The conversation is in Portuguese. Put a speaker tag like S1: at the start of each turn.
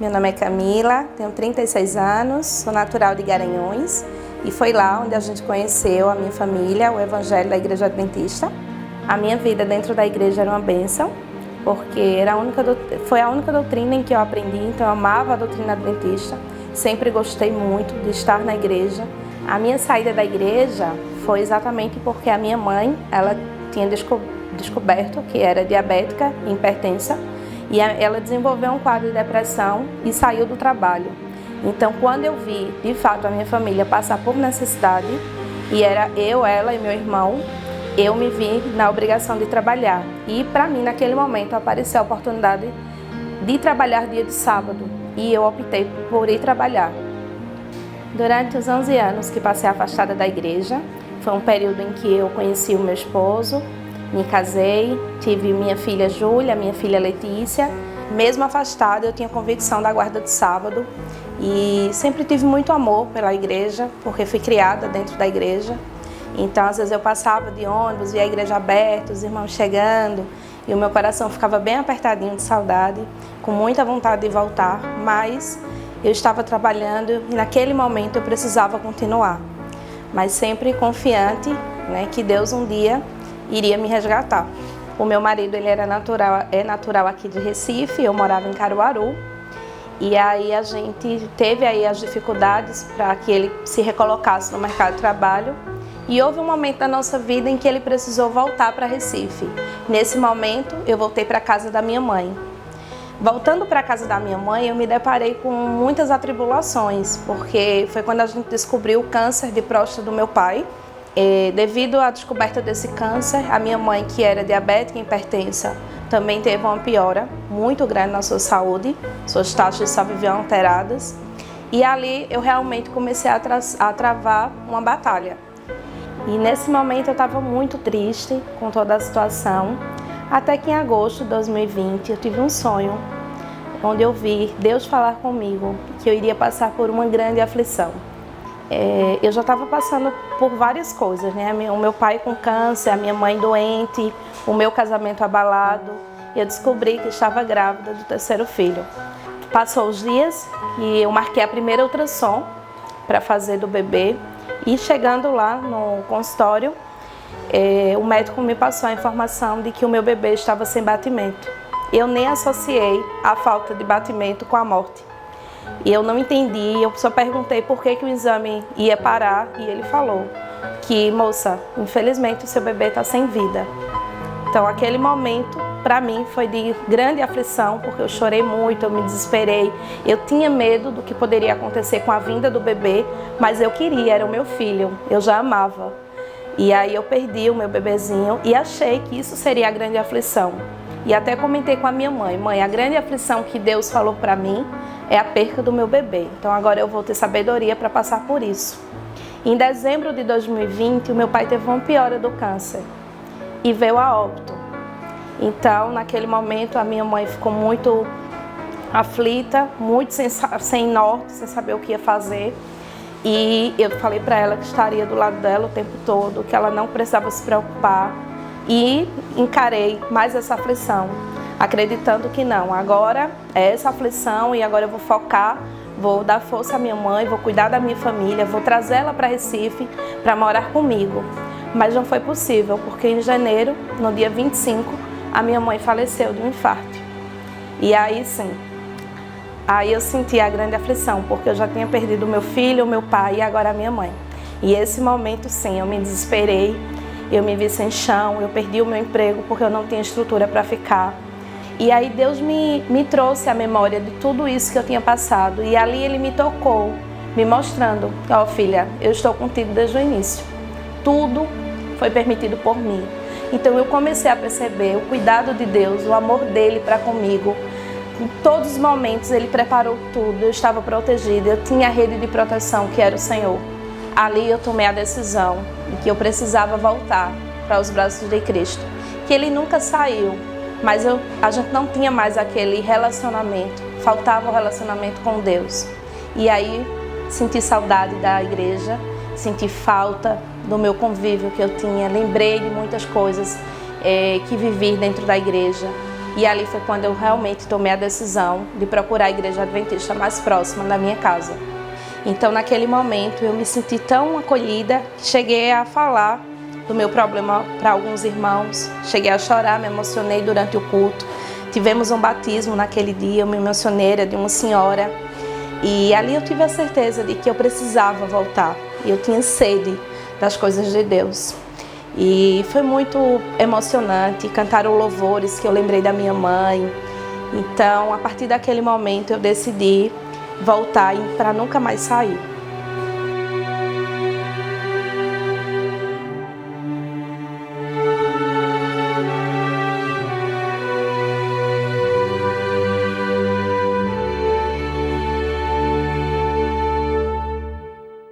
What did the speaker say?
S1: Meu nome é Camila, tenho 36 anos, sou natural de Garanhuns e foi lá onde a gente conheceu a minha família, o Evangelho da Igreja Adventista. A minha vida dentro da igreja era uma bênção, porque foi a única doutrina em que eu aprendi, então eu amava a doutrina adventista, sempre gostei muito de estar na igreja. A minha saída da igreja foi exatamente porque a minha mãe, ela tinha descoberto que era diabética e hipertensa, e ela desenvolveu um quadro de depressão e saiu do trabalho. Então, quando eu vi, de fato, a minha família passar por necessidade, e era eu, ela e meu irmão, eu me vi na obrigação de trabalhar. E, para mim, naquele momento, apareceu a oportunidade de trabalhar dia de sábado, e eu optei por ir trabalhar. Durante os 11 anos que passei afastada da igreja, foi um período em que eu conheci o meu esposo, me casei, tive minha filha Júlia, minha filha Letícia. Mesmo afastada, eu tinha convicção da guarda de sábado e sempre tive muito amor pela igreja, porque fui criada dentro da igreja. Então, às vezes eu passava de ônibus, via a igreja aberta, os irmãos chegando, e o meu coração ficava bem apertadinho de saudade, com muita vontade de voltar, mas eu estava trabalhando e naquele momento eu precisava continuar. Mas sempre confiante, né, que Deus um dia iria me resgatar. O meu marido, ele é natural aqui de Recife, eu morava em Caruaru. E aí a gente teve aí as dificuldades para que ele se recolocasse no mercado de trabalho. E houve um momento da nossa vida em que ele precisou voltar para Recife. Nesse momento, eu voltei para a casa da minha mãe. Voltando para a casa da minha mãe, eu me deparei com muitas atribulações, porque foi quando a gente descobriu o câncer de próstata do meu pai. Devido à descoberta desse câncer, a minha mãe, que era diabética e hipertensa, também teve uma piora muito grande na sua saúde, suas taxas só viviam alteradas. E ali eu realmente comecei a travar uma batalha. E nesse momento eu estava muito triste com toda a situação, até que em agosto de 2020 eu tive um sonho, onde eu vi Deus falar comigo que eu iria passar por uma grande aflição. Eu já estava passando por várias coisas, né? O meu pai com câncer, a minha mãe doente, o meu casamento abalado. E eu descobri que estava grávida do terceiro filho. Passou os dias e eu marquei a primeira ultrassom para fazer do bebê. E chegando lá no consultório, o médico me passou a informação de que o meu bebê estava sem batimento. Eu nem associei a falta de batimento com a morte. E eu não entendi, eu só perguntei por que o exame ia parar e ele falou que, moça, infelizmente o seu bebê está sem vida. Então aquele momento para mim foi de grande aflição, porque eu chorei muito, eu me desesperei, eu tinha medo do que poderia acontecer com a vinda do bebê, mas eu queria, era o meu filho, eu já amava. E aí eu perdi o meu bebezinho e achei que isso seria a grande aflição. E até comentei com a minha mãe, mãe, a grande aflição que Deus falou para mim é a perca do meu bebê. Então agora eu vou ter sabedoria para passar por isso. Em dezembro de 2020, o meu pai teve uma piora do câncer e veio a óbito. Então, naquele momento, a minha mãe ficou muito aflita, muito sem norte, sem saber o que ia fazer. E eu falei para ela que estaria do lado dela o tempo todo, que ela não precisava se preocupar. E encarei mais essa aflição, acreditando que não, agora é essa aflição e agora eu vou focar, vou dar força à minha mãe, vou cuidar da minha família, vou trazê-la para Recife para morar comigo. Mas não foi possível, porque em janeiro, no dia 25, a minha mãe faleceu de um infarto. E aí sim, aí eu senti a grande aflição, porque eu já tinha perdido o meu filho, o meu pai e agora a minha mãe. E esse momento sim, eu me desesperei, eu me vi sem chão, eu perdi o meu emprego porque eu não tinha estrutura para ficar. E aí Deus me trouxe a memória de tudo isso que eu tinha passado. E ali Ele me tocou, me mostrando, ó filha, eu estou contigo desde o início. Tudo foi permitido por mim. Então eu comecei a perceber o cuidado de Deus, o amor dEle para comigo. Em todos os momentos Ele preparou tudo, eu estava protegida, eu tinha a rede de proteção que era o Senhor. Ali eu tomei a decisão de que eu precisava voltar para os braços de Cristo. Que Ele nunca saiu, mas a gente não tinha mais aquele relacionamento, faltava o relacionamento com Deus. E aí senti saudade da igreja, senti falta do meu convívio que eu tinha, lembrei de muitas coisas que vivi dentro da igreja. E ali foi quando eu realmente tomei a decisão de procurar a igreja adventista mais próxima da minha casa. Então, naquele momento, eu me senti tão acolhida, cheguei a falar do meu problema para alguns irmãos, cheguei a chorar, me emocionei durante o culto. Tivemos um batismo naquele dia, eu me emocionei, era de uma senhora. E ali eu tive a certeza de que eu precisava voltar. E eu tinha sede das coisas de Deus. E foi muito emocionante, cantaram louvores que eu lembrei da minha mãe. Então, a partir daquele momento, eu decidi voltar para nunca mais sair.